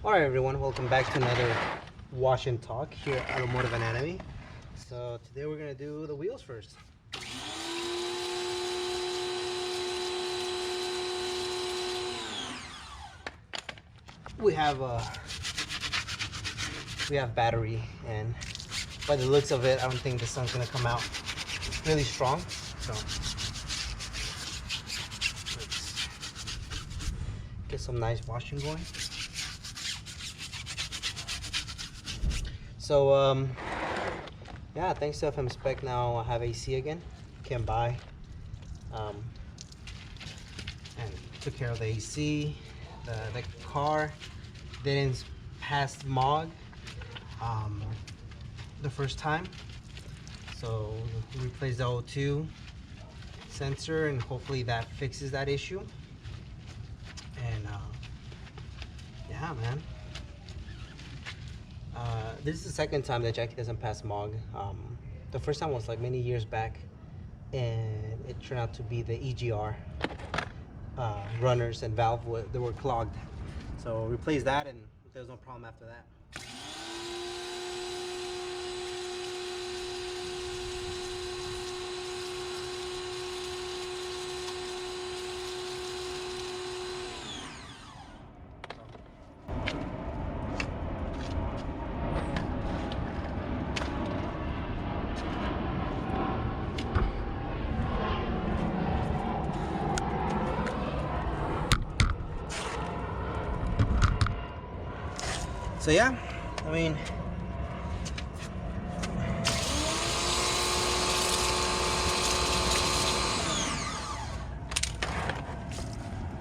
Alright everyone, welcome back to another wash and talk here at Automotive Anatomy. So today we're going to do the wheels first. We have battery, and by the looks of it, I don't think the sun's going to come out really strong. So let's get some nice washing going. So yeah, thanks to FM Spec, now I have AC again. Can buy and took care of the AC. The car didn't pass MOG the first time, so we replaced the O2 sensor, and hopefully that fixes that issue. And yeah, man. This is the second time that Jackie doesn't pass MOG. The first time was like many years back, and it turned out to be the EGR runners and valve they were clogged. So replace that, and there was no problem after that. So yeah, I mean,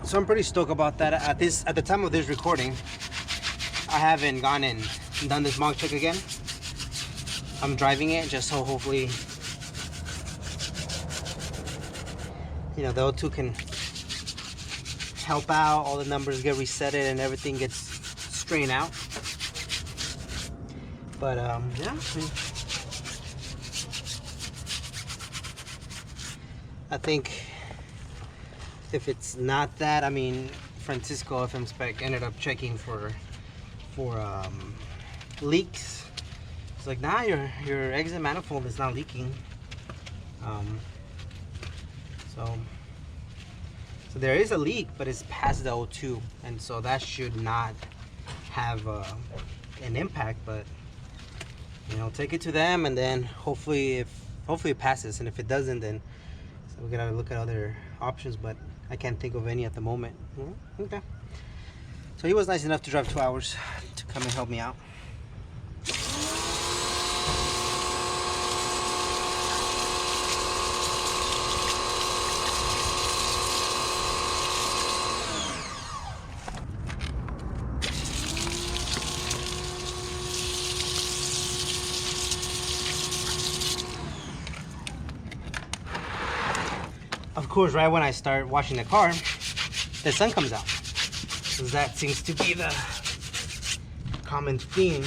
so I'm pretty stoked about that. At the time of this recording, I haven't gone and done this MOG check again. I'm driving it just so hopefully, you know, the O2 can help out, all the numbers get resetted and everything gets straightened out. But yeah, I think if it's not that, I mean, Francisco FM Spec ended up checking for leaks. It's like, nah, your exit manifold is not leaking. So there is a leak, but it's past the O2, and so that should not have an impact. But you know, take it to them, and then hopefully it passes, and if it doesn't, then so we're gonna look at other options, but I can't think of any at the moment. Okay. So he was nice enough to drive 2 hours to come and help me out. Of course, right when I start washing the car, the sun comes out. Because that seems to be the common theme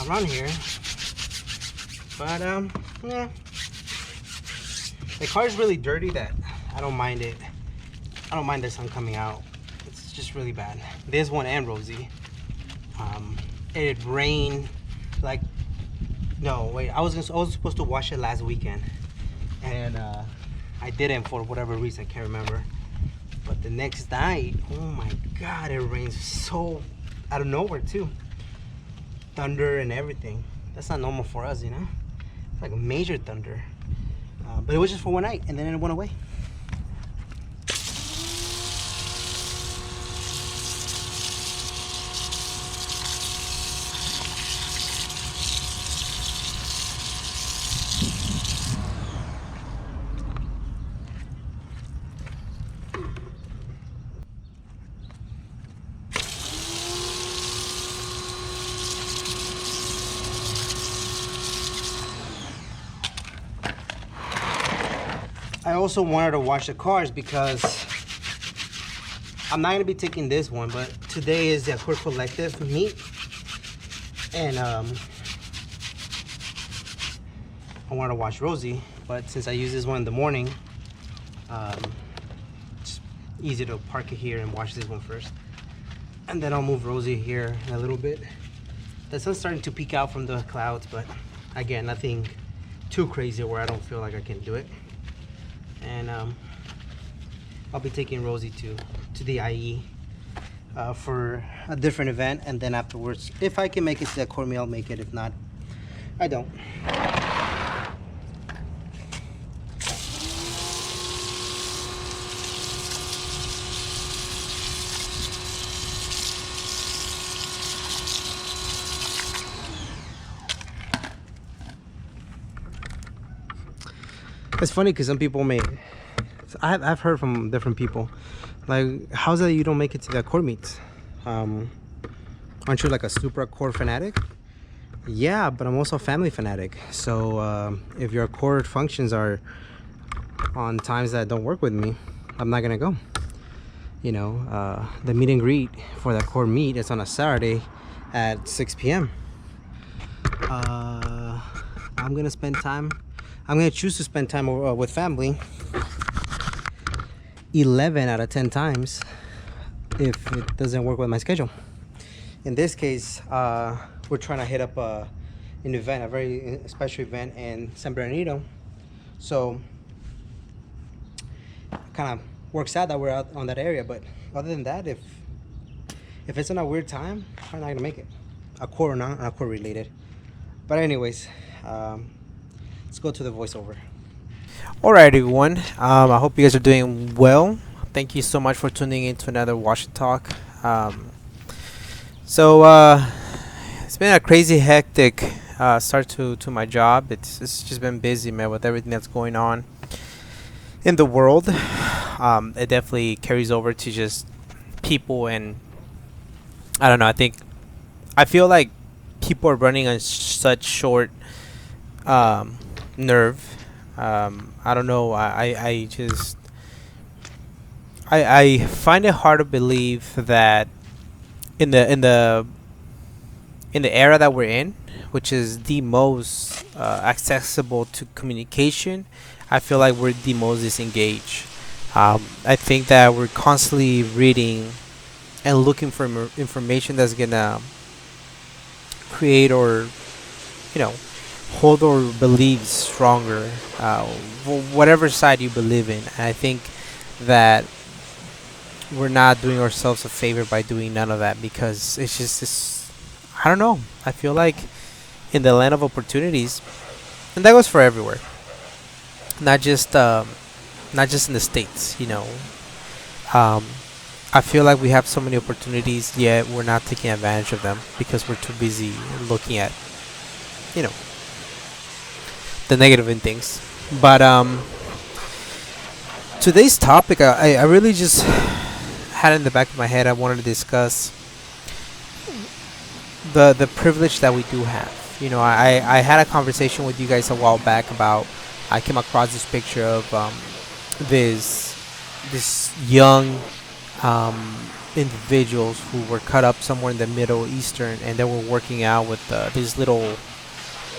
around here. But yeah, the car is really dirty that I don't mind it. I don't mind the sun coming out. It's just really bad. This one and Rosie. It rained like, no wait, I was supposed to wash it last weekend, and I didn't for whatever reason, I can't remember. But the next night, oh my god, it rains so out of nowhere too. Thunder and everything. That's not normal for us, you know? It's like a major thunder. But it was just for one night, and then it went away. I also wanted to wash the cars because I'm not gonna be taking this one, but today is the Accord Collective meet, and I wanted to wash Rosie, but since I use this one in the morning, it's easy to park it here and wash this one first. And then I'll move Rosie here a little bit. The sun's starting to peek out from the clouds, but again, nothing too crazy where I don't feel like I can do it. And I'll be taking Rosie to the IE for a different event, and then afterwards, if I can make it to that core meal, I'll make it. If not, I don't. It's funny because some people may, I've heard from different people, like, how's it that you don't make it to the core meets? Aren't you like a super core fanatic? Yeah, but I'm also a family fanatic. So if your core functions are on times that don't work with me, I'm not gonna go. You know, the meet and greet for that core meet is on a Saturday at 6 p.m. I'm gonna spend time. I'm gonna choose to spend time with family 11 out of 10 times if it doesn't work with my schedule. In this case, we're trying to hit up an event, a very special event in San Bernardino. So kind of works out that we're out on that area. But other than that, if it's on a weird time, I'm not gonna make it. A core or not, a core related. But anyways, let's go to the voiceover. Alright, everyone. I hope you guys are doing well. Thank you so much for tuning in to another Wash and Talk. It's been a crazy, hectic start to my job. It's just been busy, man, with everything that's going on in the world. It definitely carries over to just people, and I don't know. I feel like people are running on such short nerve. I don't know. I find it hard to believe that in the era that we're in, which is the most accessible to communication, I feel like we're the most disengaged. I think that we're constantly reading and looking for information that's gonna create or, you know, hold our beliefs stronger, whatever side you believe in. And I think that we're not doing ourselves a favor by doing none of that, because it's just this, I don't know. I feel like in the land of opportunities, and that goes for everywhere, not just in the States, you know. I feel like we have so many opportunities, yet we're not taking advantage of them because we're too busy looking at, you know, the negative in things. But today's topic, I really just had in the back of my head. I wanted to discuss the privilege that we do have. You know, I had a conversation with you guys a while back about, I came across this picture of this young individuals who were cut up somewhere in the Middle Eastern, and they were working out with this little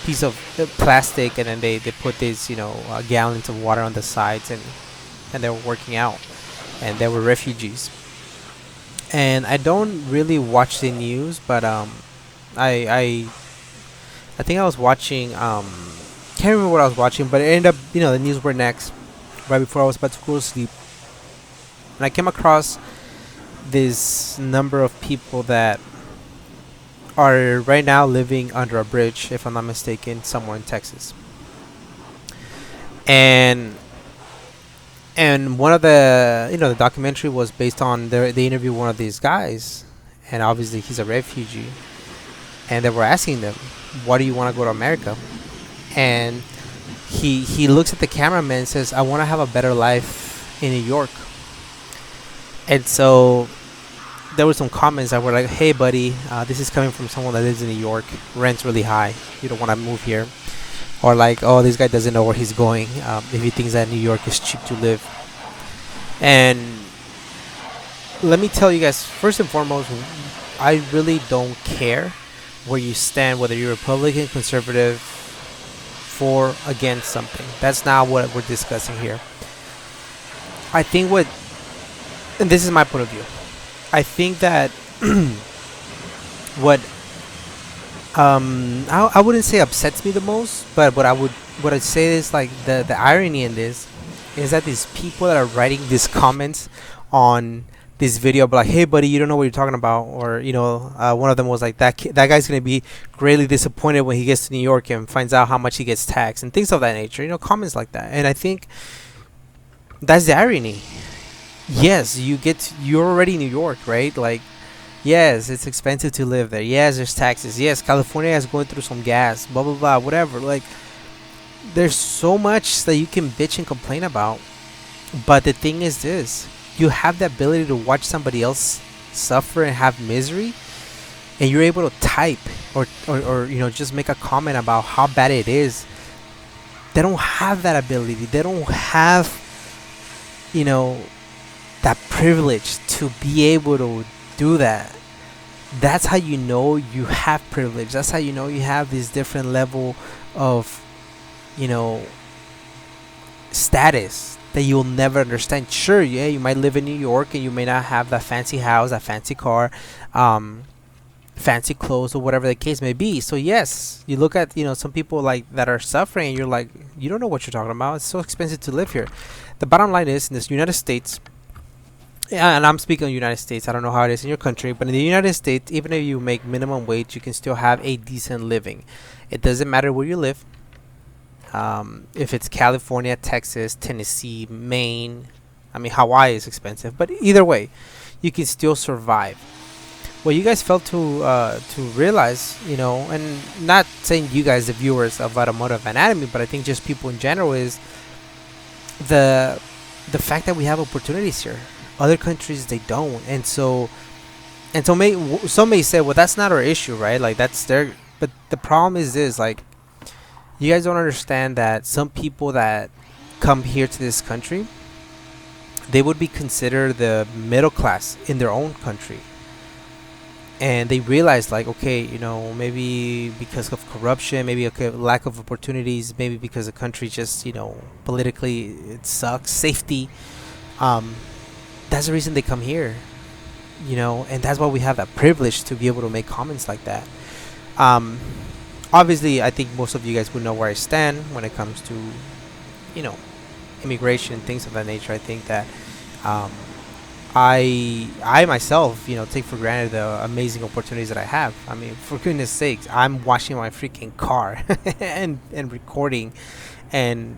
piece of plastic, and then they put this, you know, gallons of water on the sides, and they were working out, and they were refugees. And I don't really watch the news, but I think I was watching, can't remember what I was watching, but it ended up, you know, the news were next right before I was about to go to sleep, and I came across this number of people that are right now living under a bridge, if I'm not mistaken, somewhere in Texas. And one of the, you know, the documentary was based on they interviewed one of these guys, and obviously he's a refugee, and they were asking them, why do you want to go to America? And he looks at the cameraman and says, I want to have a better life in New York. And so there were some comments that were like, hey buddy, this is coming from someone that lives in New York, rent's really high, you don't want to move here. Or like, oh, this guy doesn't know where he's going, if he thinks that New York is cheap to live. And let me tell you guys, first and foremost, I really don't care where you stand, whether you're Republican, conservative, for, against something. That's not what we're discussing here. I think and this is my point of view, I think that what I wouldn't say upsets me the most, but what I'd say is like the irony in this is that these people that are writing these comments on this video, but like, hey buddy, you don't know what you're talking about, or one of them was like that guy's gonna be greatly disappointed when he gets to New York and finds out how much he gets taxed and things of that nature. Comments like that, and I think that's the irony. Yes, you're already in New York, right? Like, yes, it's expensive to live there. Yes, there's taxes. Yes, California is going through some gas. Blah blah blah. Whatever. Like, there's so much that you can bitch and complain about. But the thing is this: you have the ability to watch somebody else suffer and have misery, and you're able to type or just make a comment about how bad it is. They don't have that ability. They don't have you know that privilege to be able to do that. That's how you know you have privilege. That's how you know you have this different level of you know status that you'll never understand. Sure, yeah, you might live in New York and you may not have that fancy house, that fancy car, fancy clothes, or whatever the case may be. So yes, you look at some people like that are suffering, and you're like, you don't know what you're talking about. It's so expensive to live here. The bottom line is, in this United States, yeah, and I'm speaking of United States. I don't know how it is in your country, but in the United States, even if you make minimum wage, you can still have a decent living. It doesn't matter where you live. If it's California, Texas, Tennessee, Maine, I mean Hawaii is expensive, but either way, you can still survive. What you guys fail to realize, and not saying you guys, the viewers of Automotive Anatomy, but I think just people in general, is the fact that we have opportunities here. Other countries, they don't, and so some may say, well, that's not our issue, right? Like, that's their. But the problem is this, like, you guys don't understand that some people that come here to this country, they would be considered the middle class in their own country. And they realize, like, okay, maybe because of corruption, maybe lack of opportunities, maybe because the country just, politically it sucks, safety. That's the reason they come here, and that's why we have that privilege to be able to make comments like that. Obviously, I think most of you guys would know where I stand when it comes to, immigration and things of that nature. I think that I myself, take for granted the amazing opportunities that I have. I mean, for goodness sakes, I'm washing my freaking car and recording and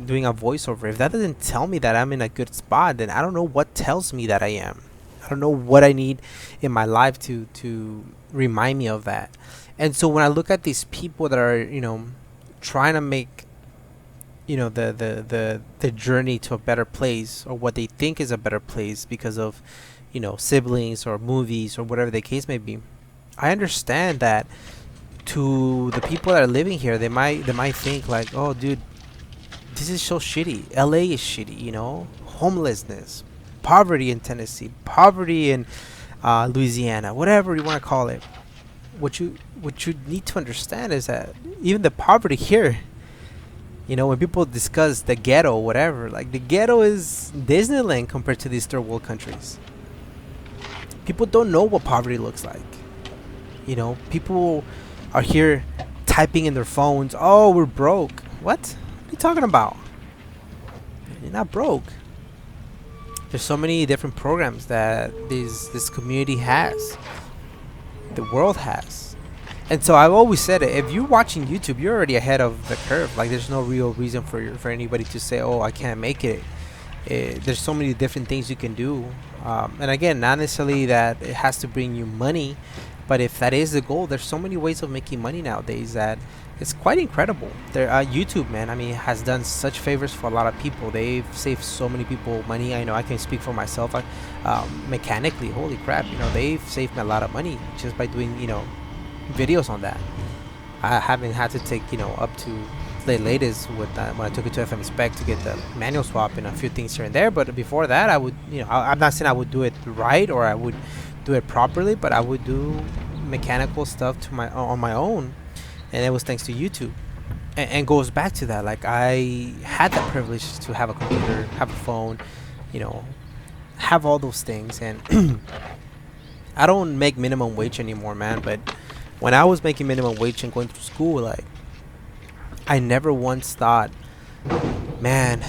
doing a voiceover. If that doesn't tell me that I'm in a good spot, then I don't know what tells me that I am. I don't know what I need in my life to remind me of that. And so when I look at these people that are, trying to make, the journey to a better place, or what they think is a better place because of, siblings or movies or whatever the case may be, I understand that to the people that are living here, they might think like, oh, dude, this is so shitty. LA is shitty, homelessness, poverty in Tennessee, poverty in Louisiana, whatever you want to call it. What you need to understand is that even the poverty here, when people discuss the ghetto, whatever, like, the ghetto is Disneyland compared to these third world countries. People don't know what poverty looks like. People are here typing in their phones, oh, we're broke. What are you talking about? You're not broke. There's so many different programs that this community has, the world has. And so I've always said it, if you're watching YouTube, you're already ahead of the curve. Like, there's no real reason for anybody to say, oh, I can't make it. There's so many different things you can do, and again, not necessarily that it has to bring you money, but if that is the goal, there's so many ways of making money nowadays that it's quite incredible. YouTube, man, I mean, has done such favors for a lot of people. They've saved so many people money. I know I can speak for myself. Mechanically, holy crap, they've saved me a lot of money just by doing videos on that. I haven't had to take up to the latest with when I took it to FM Spec to get the manual swap and a few things here and there. But before that, I would I'm not saying I would do it right or I would do it properly, but I would do mechanical stuff on my own, and it was thanks to YouTube. And goes back to that, like, I had that privilege to have a computer, have a phone, have all those things, and I don't make minimum wage anymore, man. But when I was making minimum wage and going through school, like I never once thought, man,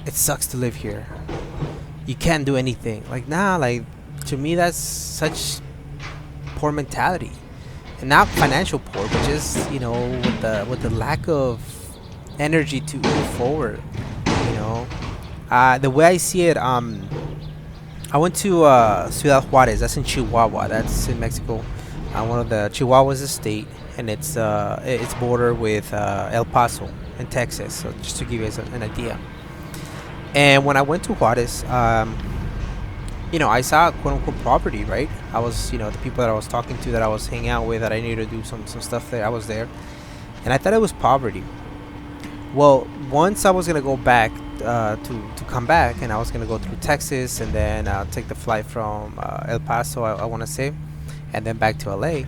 it sucks to live here. You can't do anything. Like nah, like to me that's such poor mentality, and not financial poor, but just with the lack of energy to move forward. You know, the way I see it, I went to Ciudad Juarez. That's in Chihuahua. That's in Mexico. One of the Chihuahua is a state, and it's border with El Paso in Texas. So just to give you guys an idea. And when I went to Juarez, I saw quote unquote property, right? I was, the people that I was talking to, that I was hanging out with, that I needed to do some stuff there. I was there, and I thought it was poverty. Well, once I was gonna go back to come back, and I was gonna go through Texas, and then take the flight from El Paso, I want to say, and then back to LA.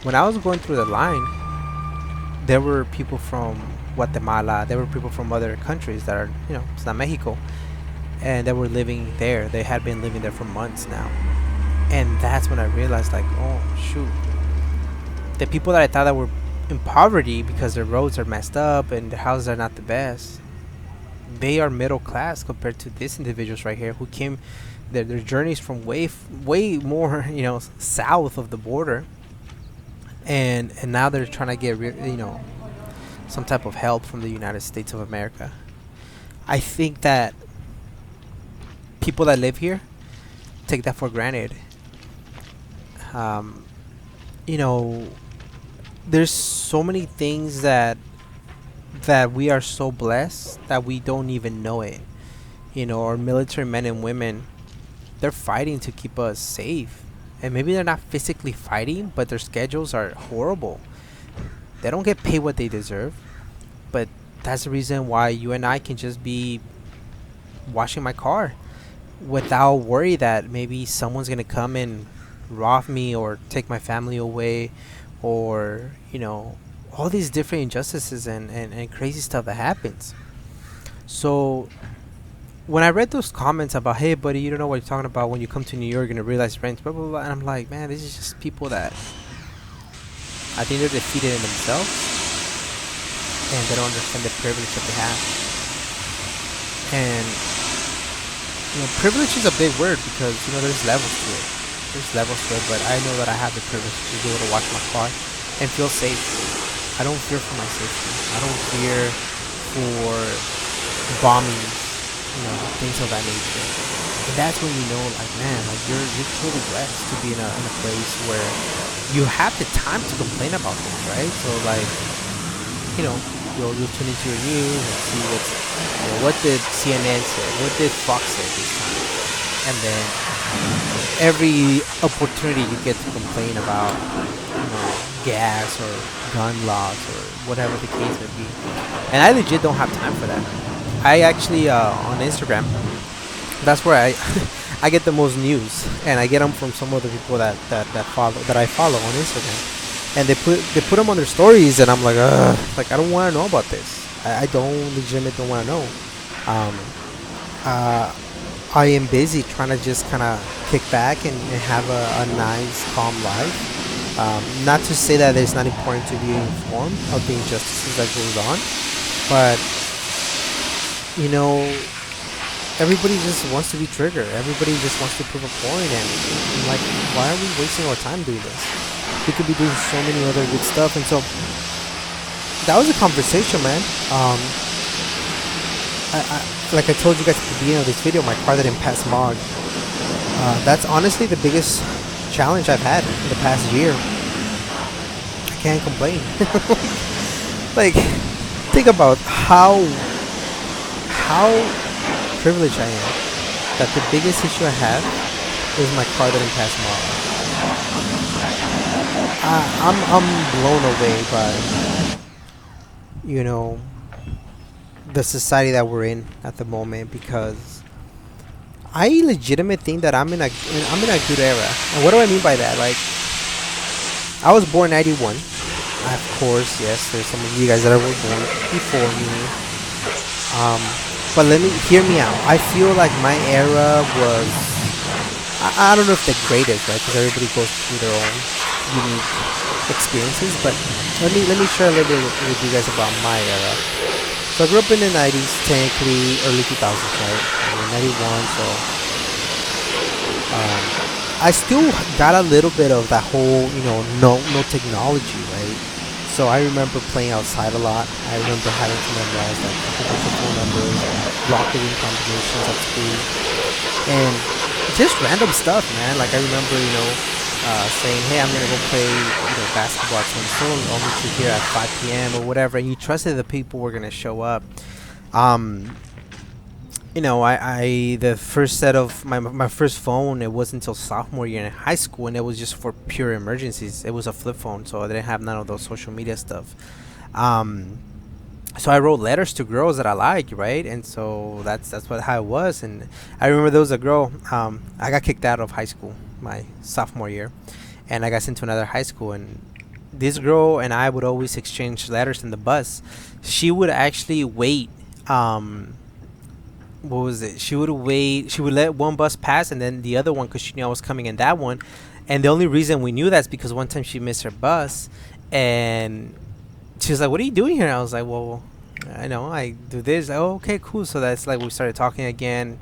When I was going through the line, there were people from Guatemala. There were people from other countries that are, it's not Mexico, and they were living there. They had been living there for months now, and that's when I realized, like, oh shoot, the people that I thought that were in poverty because their roads are messed up and their houses are not the best, they are middle class compared to these individuals right here who came their journeys from way more south of the border, and now they're trying to get some type of help from the United States of America. I think that people that live here take that for granted. Um, you know, there's so many things that we are so blessed that we don't even know it. Our military men and women, they're fighting to keep us safe. And maybe they're not physically fighting, but their schedules are horrible. They don't get paid what they deserve. But that's the reason why you and I can just be washing my car without worry that maybe someone's gonna come and rob me or take my family away, or all these different injustices and crazy stuff that happens. So when I read those comments about, hey buddy, you don't know what you're talking about, when you come to New York you're gonna realize rent, blah blah blah, and I'm like, man, this is just people that I think they're defeated in themselves, and they don't understand the privilege that they have. And privilege is a big word because there's levels to it. There's levels to it, but I know that I have the privilege to be able to watch my car and feel safe. I don't fear for my safety. I don't fear for bombing, things of that nature. And that's when like, man, like you're truly blessed to be in a place where you have the time to complain about things, right? So like, you'll tune into your news and see what did CNN say, what did Fox say this time, and then every opportunity you get to complain about, gas or gun laws or whatever the case may be. And I legit don't have time for that. I actually on Instagram, that's where I I get the most news, and I get them from some of the people that I follow on Instagram. And they put them on their stories, and I'm like, like I don't want to know about this. I don't legitimately don't want to know. I am busy trying to just kind of kick back and have a nice, calm life. Not to say that it's not important to be informed of the injustices that goes on, but everybody just wants to be triggered. Everybody just wants to prove a point, and I'm like, why are we wasting our time doing this? We could be doing so many other good stuff. And so that was a conversation, man. Like I told you guys at the beginning of this video, my car didn't pass mod. That's honestly the biggest challenge I've had in the past year. I can't complain. Like, think about how privileged I am that the biggest issue I have is my car didn't pass mod. I'm blown away by the society that we're in at the moment, because I legitimately think that I'm in a good era. And what do I mean by that? Like, I was born 91. Of course, yes, there's some of you guys that were born before me. But hear me out. I feel like my era was, I don't know if the greatest, right? Because everybody goes through their own unique experiences. But let me share a little bit with you guys about my era. So I grew up in the '90s, technically early 2000s, right? I mean, '91. So um, I still got a little bit of that whole, no technology, right? So I remember playing outside a lot. I remember having to memorize like a whole bunch of phone numbers, block in combinations at school, and just random stuff, man. Like I remember, saying, "Hey, I'm gonna go play, basketball at so I'll meet you here at 5 p.m. or whatever," and you trusted the people were gonna show up. Um, I the first set of my first phone, it wasn't until sophomore year in high school, and it was just for pure emergencies. It was a flip phone, so I didn't have none of those social media stuff. Um, so I wrote letters to girls that I liked, right? And so that's what how it was. And I remember there was a girl. I got kicked out of high school my sophomore year, and I got sent to another high school. And this girl and I would always exchange letters in the bus. She would actually wait. What was it? She would wait. She would let one bus pass, and then the other one, because she knew I was coming in that one. And the only reason we knew that's because one time she missed her bus, and she was like, "What are you doing here?" And I was like, "Well, I know I do this." Oh, okay, cool. So that's like we started talking again,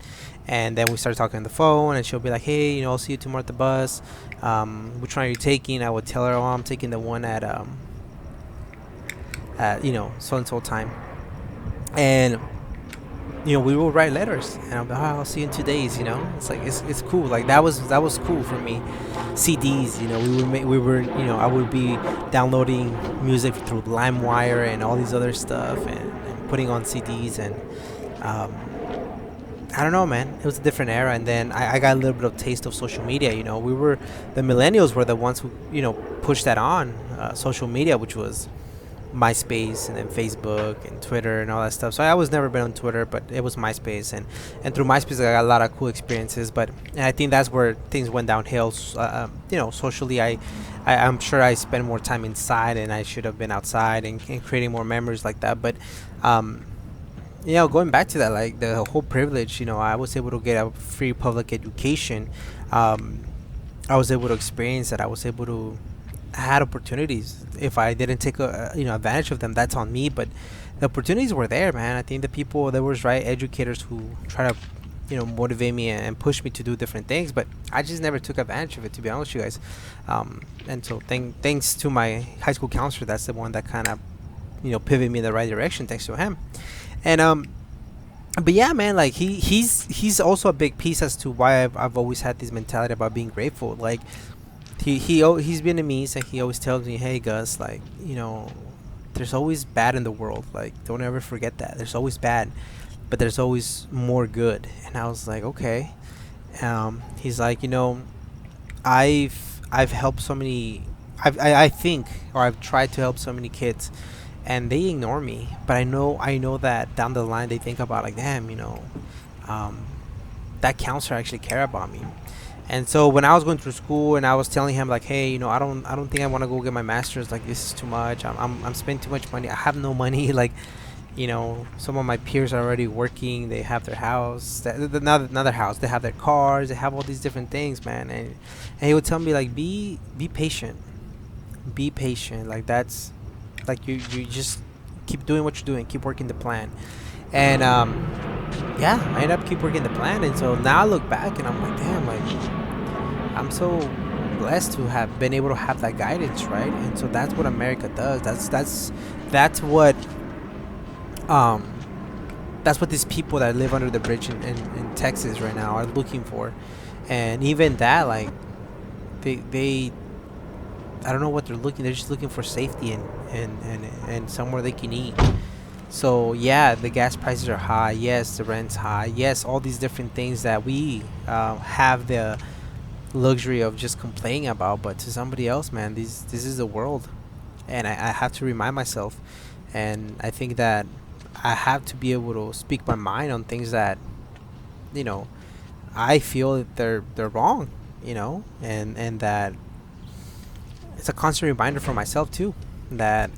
and then we started talking on the phone. And she'll be like, "Hey, I'll see you tomorrow at the bus. Which one are you taking?" I would tell her, "Oh, I'm taking the one at so and so time." And we will write letters, and I'm like, "Oh, I'll see you in 2 days." It's like it's cool. Like that was cool for me. CDs, I would be downloading music through LimeWire and all these other stuff, and putting on CDs, and um, I don't know, man. It was a different era, and then I got a little bit of taste of social media. The millennials were the ones who pushed that on social media, which was MySpace, and then Facebook and Twitter and all that stuff. So I was never been on Twitter, but it was MySpace, and through MySpace I got a lot of cool experiences. And I think that's where things went downhill. Socially, I'm sure I spent more time inside, and I should have been outside and creating more memories like that. But going back to that, like the whole privilege, I was able to get a free public education. Um, I was able to experience that. I was able to had opportunities. If I didn't take advantage of them, that's on me. But the opportunities were there, man. I think the people there was right educators who try to motivate me and push me to do different things, but I just never took advantage of it, to be honest with you guys. And so thanks to my high school counselor, that's the one that kind of pivoted me in the right direction, thanks to him. And but yeah, man, like he's also a big piece as to why I've always had this mentality about being grateful. Like he's Vietnamese, and he always tells me, "Hey Gus, like there's always bad in the world. Like don't ever forget that. There's always bad, but there's always more good." And I was like, okay. He's like, I've helped so many. I think, or I've tried to help so many kids, and they ignore me. But I know that down the line they think about like, damn, um, that counselor actually care about me. And so when I was going through school, and I was telling him like, "Hey, I don't think I want to go get my master's. Like this is too much. I'm spending too much money. I have no money." Like, some of my peers are already working. They have their house, another house. They have their cars. They have all these different things, man. And he would tell me like, be patient. Be patient. Like that's like you just keep doing what you're doing. Keep working the plan. And yeah, I ended up keep working the plan. And so now I look back and I'm like, damn, like I'm so blessed to have been able to have that guidance, right? And so that's what America does. That's what um that's what these people that live under the bridge in Texas right now are looking for. And even that, like they I don't know what they're looking. They're just looking for safety and somewhere they can eat. So yeah, the gas prices are high. Yes, the rent's high. Yes, all these different things that we have the luxury of just complaining about. But to somebody else, man, this is the world, and I have to remind myself. And I think that I have to be able to speak my mind on things that you know I feel that they're wrong. And that it's a constant reminder for myself too that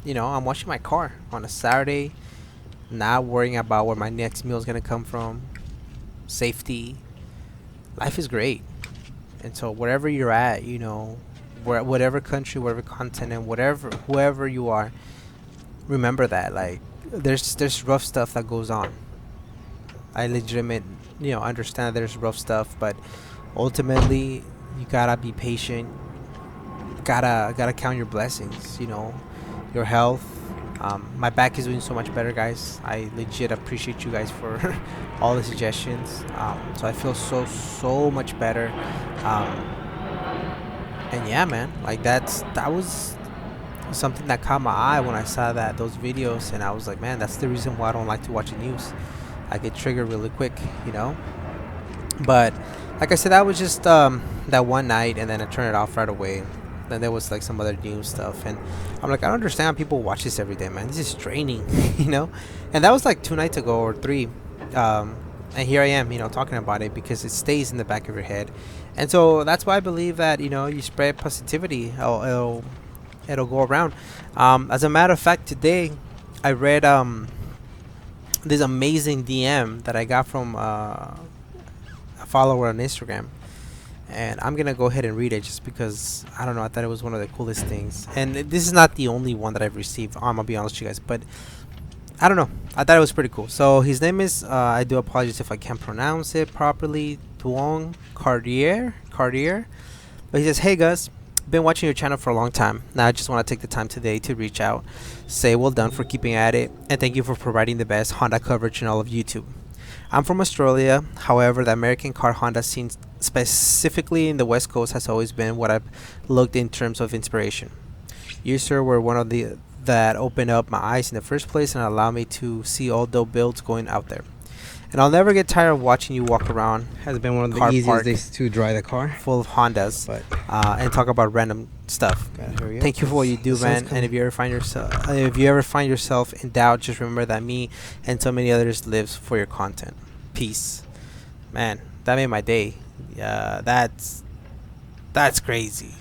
I'm washing my car on a Saturday, not worrying about where my next meal is gonna come from, safety, life is great. And so wherever you're at, you know, whatever country, whatever continent, whatever whoever you are, remember that like there's rough stuff that goes on. I legitimate, you know, understand there's rough stuff, but ultimately you gotta be patient. Gotta count your blessings. You know, your health. My back is doing so much better, guys. I legit appreciate you guys for all the suggestions. So I feel so much better. Um, and yeah, man, like that was something that caught my eye when I saw those videos, and I was like, man, that's the reason why I don't like to watch the news. I get triggered really quick, you know. But like I said, that was just that one night, and then I turned it off right away. Then there was like some other news stuff, and I'm like, I don't understand how people watch this every day, man. This is draining, you know. And that was like 2 nights ago or three, and here I am, you know, talking about it because it stays in the back of your head, and so that's why I believe that, you know, you spread positivity, it'll go around. As a matter of fact, today I read this amazing DM that I got from a follower on Instagram, and I'm gonna go ahead and read it just because I don't know. I thought it was one of the coolest things, and this is not the only one that I've received. I'm gonna be honest with you guys, but I don't know. I thought it was pretty cool. So his name is I do apologize if I can't pronounce it properly. Duong Cartier. But he says, "Hey guys, been watching your channel for a long time. Now I just want to take the time today to reach out, say well done for keeping at it, and thank you for providing the best Honda coverage in all of YouTube. I'm from Australia. However, the American car Honda scene, specifically in the West Coast, has always been what I've looked in terms of inspiration. You, sir, were one of the that opened up my eyes in the first place and allowed me to see all the builds going out there. And I'll never get tired of watching you walk around. Has been one of the Car easiest park days to dry the car. full of Hondas, But and talk about random stuff. Thank you for what you do, man. And if you ever find yourself in doubt, just remember that me and so many others lives for your content. Peace." Man, that made my day. Yeah, that's crazy.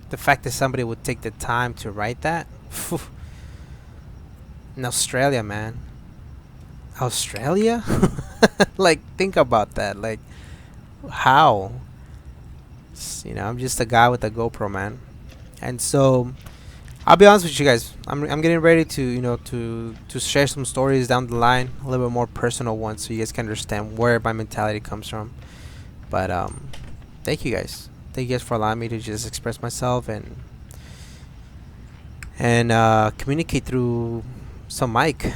The fact that somebody would take the time to write that. Phew. In Australia, man. Australia? Like, think about that. Like, how? You know, I'm just a guy with a GoPro, man. And so I'll be honest with you guys. I'm getting ready to, you know, to share some stories down the line, a little bit more personal ones, so you guys can understand where my mentality comes from. But thank you guys. Thank you guys for allowing me to just express myself and communicate through some mic.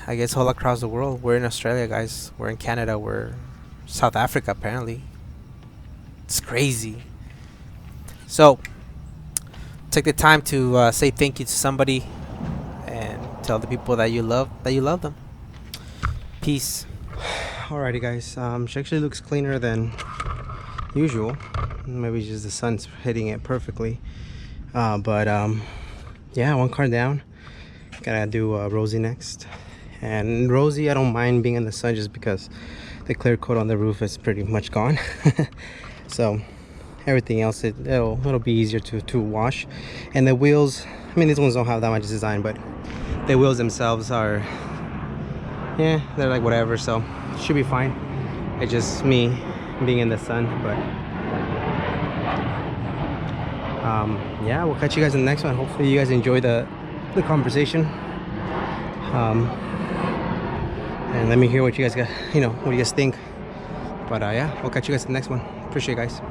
I guess all across the world. We're in Australia, guys. We're in Canada. We're South Africa, apparently. It's crazy. So take the time to say thank you to somebody and tell the people that you love them. Peace. alrighty, guys. She actually looks cleaner than usual. Maybe it's just the sun's hitting it perfectly. But yeah, one car down. Gotta do Rosie next. And Rosie, I don't mind being in the sun just because the clear coat on the roof is pretty much gone. So everything else, it'll be easier to wash. And the wheels, I mean, these ones don't have that much design, but the wheels themselves are, yeah, they're like whatever, so should be fine. It's just me being in the sun. But yeah, we'll catch you guys in the next one. Hopefully you guys enjoy the conversation. And let me hear what you guys got, you know, what you guys think. But yeah, we'll catch you guys in the next one. Appreciate it, guys.